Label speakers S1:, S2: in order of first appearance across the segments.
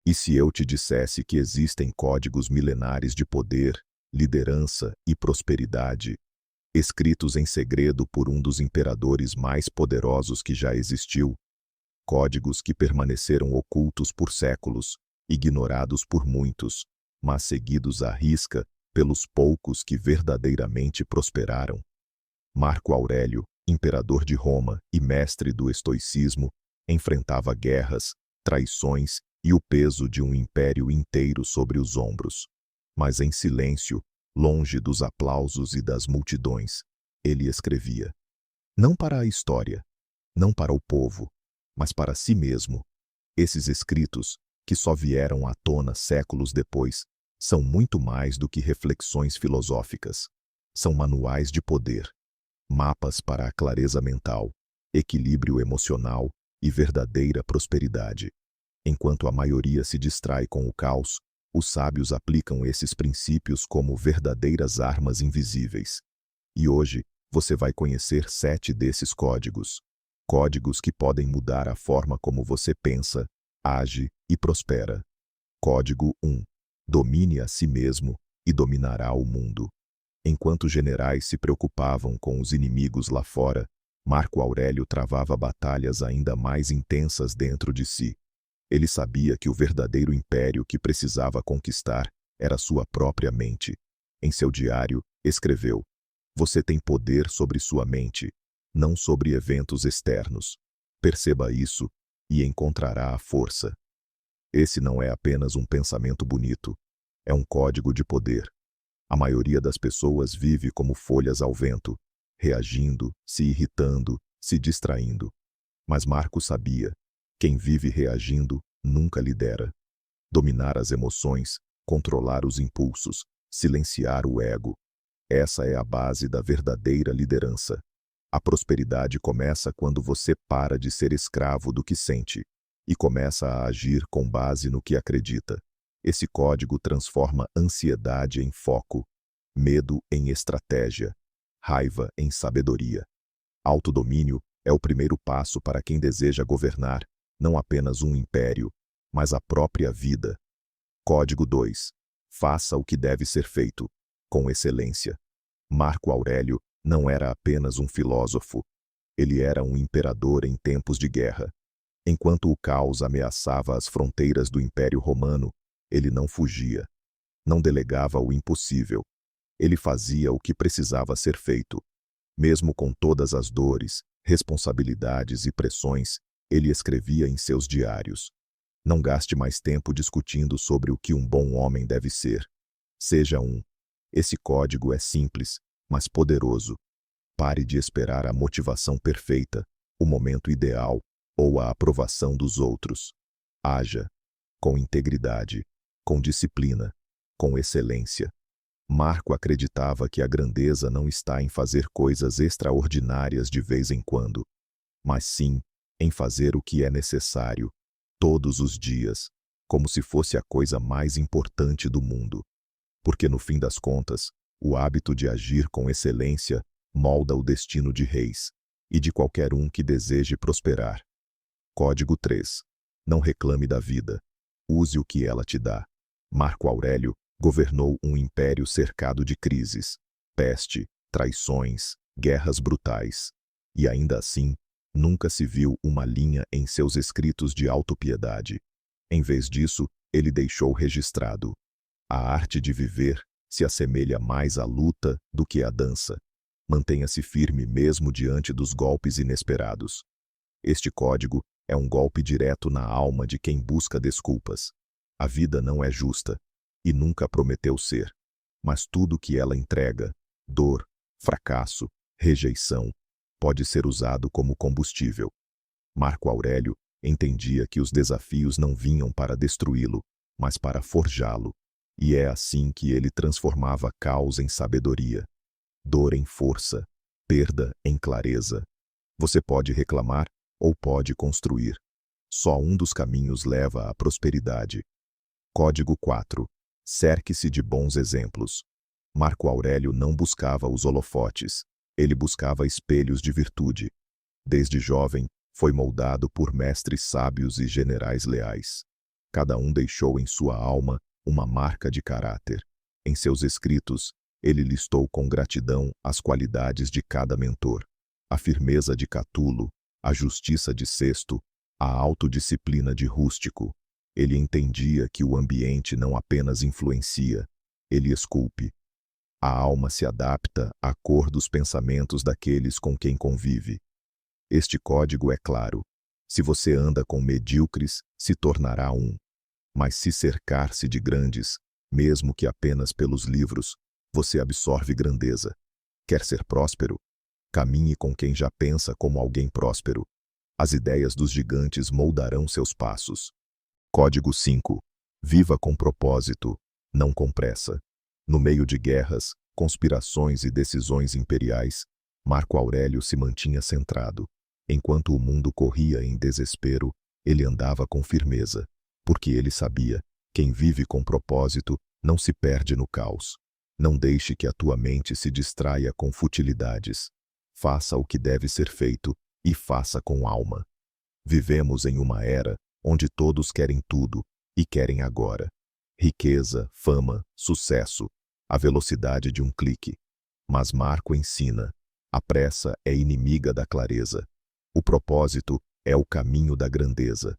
S1: E se eu te dissesse que existem códigos milenares de poder, liderança e prosperidade, escritos em segredo por um dos imperadores mais poderosos que já existiu, códigos que permaneceram ocultos por séculos, ignorados por muitos, mas seguidos à risca pelos poucos que verdadeiramente prosperaram? Marco Aurélio, imperador de Roma e mestre do estoicismo, enfrentava guerras, traições e o peso de um império inteiro sobre os ombros. Mas em silêncio, longe dos aplausos e das multidões, ele escrevia. Não para a história, não para o povo, mas para si mesmo. Esses escritos, que só vieram à tona séculos depois, são muito mais do que reflexões filosóficas. São manuais de poder, mapas para a clareza mental, equilíbrio emocional e verdadeira prosperidade. Enquanto a maioria se distrai com o caos, os sábios aplicam esses princípios como verdadeiras armas invisíveis. E hoje, você vai conhecer 7 desses códigos. Códigos que podem mudar a forma como você pensa, age e prospera. Código 1. Domine a si mesmo e dominará o mundo. Enquanto generais se preocupavam com os inimigos lá fora, Marco Aurélio travava batalhas ainda mais intensas dentro de si. Ele sabia que o verdadeiro império que precisava conquistar era sua própria mente. Em seu diário, escreveu: Você tem poder sobre sua mente, não sobre eventos externos. Perceba isso e encontrará a força. Esse não é apenas um pensamento bonito, é um código de poder. A maioria das pessoas vive como folhas ao vento, reagindo, se irritando, se distraindo. Mas Marco sabia: quem vive reagindo nunca lidera. Dominar as emoções, controlar os impulsos, silenciar o ego. Essa é a base da verdadeira liderança. A prosperidade começa quando você para de ser escravo do que sente e começa a agir com base no que acredita. Esse código transforma ansiedade em foco, medo em estratégia, raiva em sabedoria. Autodomínio é o primeiro passo para quem deseja governar, não apenas um império, mas a própria vida. Código 2. Faça o que deve ser feito, com excelência. Marco Aurélio não era apenas um filósofo. Ele era um imperador em tempos de guerra. Enquanto o caos ameaçava as fronteiras do Império Romano, ele não fugia. Não delegava o impossível. Ele fazia o que precisava ser feito. Mesmo com todas as dores, responsabilidades e pressões, ele escrevia em seus diários: Não gaste mais tempo discutindo sobre o que um bom homem deve ser. Seja um. Esse código é simples, mas poderoso. Pare de esperar a motivação perfeita, o momento ideal ou a aprovação dos outros. Haja com integridade, com disciplina, com excelência. Marco acreditava que a grandeza não está em fazer coisas extraordinárias de vez em quando, mas sim em fazer o que é necessário, todos os dias, como se fosse a coisa mais importante do mundo. Porque no fim das contas, o hábito de agir com excelência molda o destino de reis e de qualquer um que deseje prosperar. Código 3. Não reclame da vida. Use o que ela te dá. Marco Aurélio governou um império cercado de crises, peste, traições, guerras brutais. E ainda assim, nunca se viu uma linha em seus escritos de autopiedade. Em vez disso, ele deixou registrado: a arte de viver se assemelha mais à luta do que à dança. Mantenha-se firme mesmo diante dos golpes inesperados. Este código é um golpe direto na alma de quem busca desculpas. A vida não é justa, e nunca prometeu ser. Mas tudo que ela entrega, dor, fracasso, rejeição, pode ser usado como combustível. Marco Aurélio entendia que os desafios não vinham para destruí-lo, mas para forjá-lo. E é assim que ele transformava caos em sabedoria, dor em força, perda em clareza. Você pode reclamar ou pode construir. Só um dos caminhos leva à prosperidade. Código 4. Cerque-se de bons exemplos. Marco Aurélio não buscava os holofotes, ele buscava espelhos de virtude. Desde jovem, foi moldado por mestres sábios e generais leais. Cada um deixou em sua alma uma marca de caráter. Em seus escritos, ele listou com gratidão as qualidades de cada mentor: a firmeza de Catulo, a justiça de Sesto, a autodisciplina de Rústico. Ele entendia que o ambiente não apenas influencia, ele esculpe. A alma se adapta à cor dos pensamentos daqueles com quem convive. Este código é claro: se você anda com medíocres, se tornará um. Mas se cercar-se de grandes, mesmo que apenas pelos livros, você absorve grandeza. Quer ser próspero? Caminhe com quem já pensa como alguém próspero. As ideias dos gigantes moldarão seus passos. Código 5. Viva com propósito, não com pressa. No meio de guerras, conspirações e decisões imperiais, Marco Aurélio se mantinha centrado. Enquanto o mundo corria em desespero, ele andava com firmeza, porque ele sabia: quem vive com propósito não se perde no caos. Não deixe que a tua mente se distraia com futilidades. Faça o que deve ser feito e faça com alma. Vivemos em uma era onde todos querem tudo e querem agora. Riqueza, fama, sucesso, a velocidade de um clique. Mas Marco ensina: a pressa é inimiga da clareza. O propósito é o caminho da grandeza.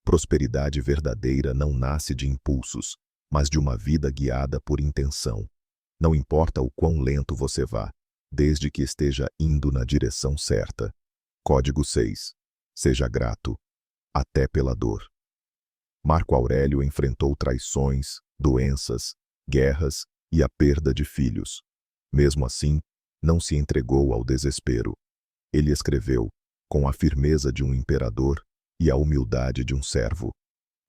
S1: Prosperidade verdadeira não nasce de impulsos, mas de uma vida guiada por intenção. Não importa o quão lento você vá, desde que esteja indo na direção certa. Código 6. Seja grato, até pela dor. Marco Aurélio enfrentou traições, doenças, guerras e a perda de filhos. Mesmo assim, não se entregou ao desespero. Ele escreveu, com a firmeza de um imperador e a humildade de um servo: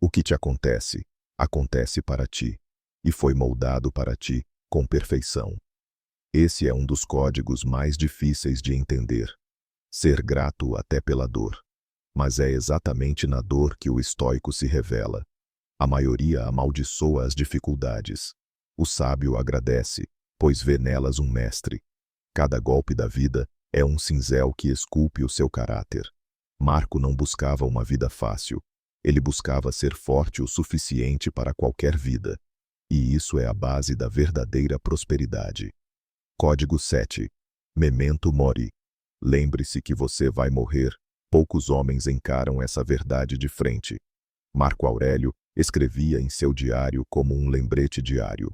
S1: o que te acontece, acontece para ti, e foi moldado para ti com perfeição. Esse é um dos códigos mais difíceis de entender. Ser grato até pela dor. Mas é exatamente na dor que o estoico se revela. A maioria amaldiçoa as dificuldades. O sábio agradece, pois vê nelas um mestre. Cada golpe da vida é um cinzel que esculpe o seu caráter. Marco não buscava uma vida fácil. Ele buscava ser forte o suficiente para qualquer vida. E isso é a base da verdadeira prosperidade. Código 7. Memento mori. Lembre-se que você vai morrer. Poucos homens encaram essa verdade de frente. Marco Aurélio escrevia em seu diário como um lembrete diário: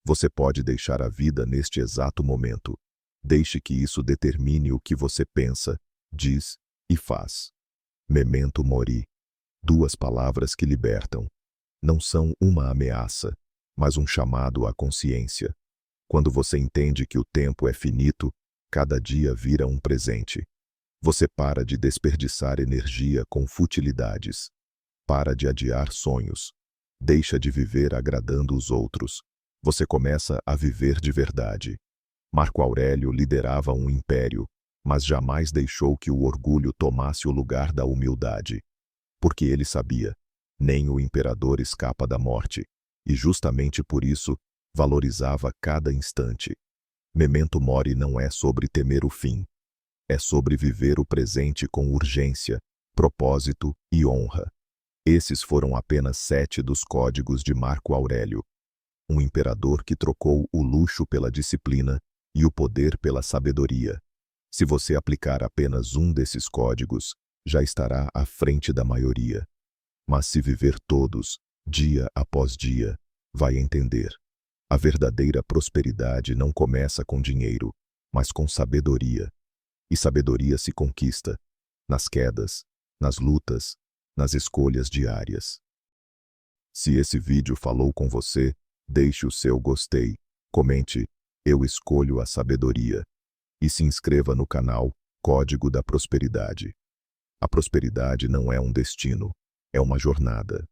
S1: você pode deixar a vida neste exato momento. Deixe que isso determine o que você pensa, diz e faz. Memento mori. Duas palavras que libertam. Não são uma ameaça, mas um chamado à consciência. Quando você entende que o tempo é finito, cada dia vira um presente. Você para de desperdiçar energia com futilidades. Para de adiar sonhos. Deixa de viver agradando os outros. Você começa a viver de verdade. Marco Aurélio liderava um império, mas jamais deixou que o orgulho tomasse o lugar da humildade. Porque ele sabia: nem o imperador escapa da morte, e justamente por isso valorizava cada instante. Memento mori não é sobre temer o fim. É sobre viver o presente com urgência, propósito e honra. Esses foram apenas 7 dos códigos de Marco Aurélio. Um imperador que trocou o luxo pela disciplina e o poder pela sabedoria. Se você aplicar apenas um desses códigos, já estará à frente da maioria. Mas se viver todos, dia após dia, vai entender: a verdadeira prosperidade não começa com dinheiro, mas com sabedoria. E sabedoria se conquista nas quedas, nas lutas, nas escolhas diárias. Se esse vídeo falou com você, deixe o seu gostei, comente: eu escolho a sabedoria, e se inscreva no canal Código da Prosperidade. A prosperidade não é um destino, é uma jornada.